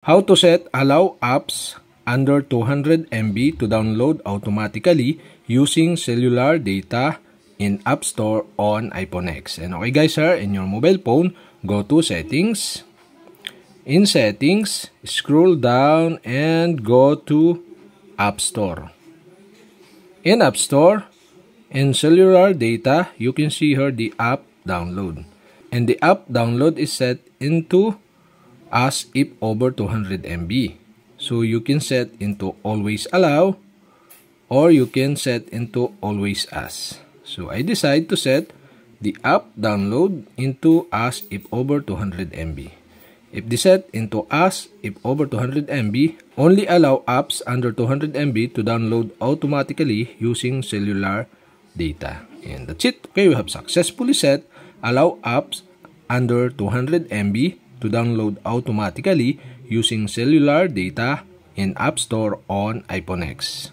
How to set allow apps under 200 MB to download automatically using cellular data in App Store on iPhone X. And okay guys, in your mobile phone, go to settings. In settings, scroll down and go to App Store. In App Store, in cellular data, you can see here the app download. And the app download is set into as if over 200 MB. So you can set into always allow or you can set into always as. So I decide to set the app download into as if over 200 MB. If the set into as if over 200 MB, only allow apps under 200 MB to download automatically using cellular data. And that's it. Okay, we have successfully set allow apps under 200 MB to download automatically using cellular data in App Store on iPhone X.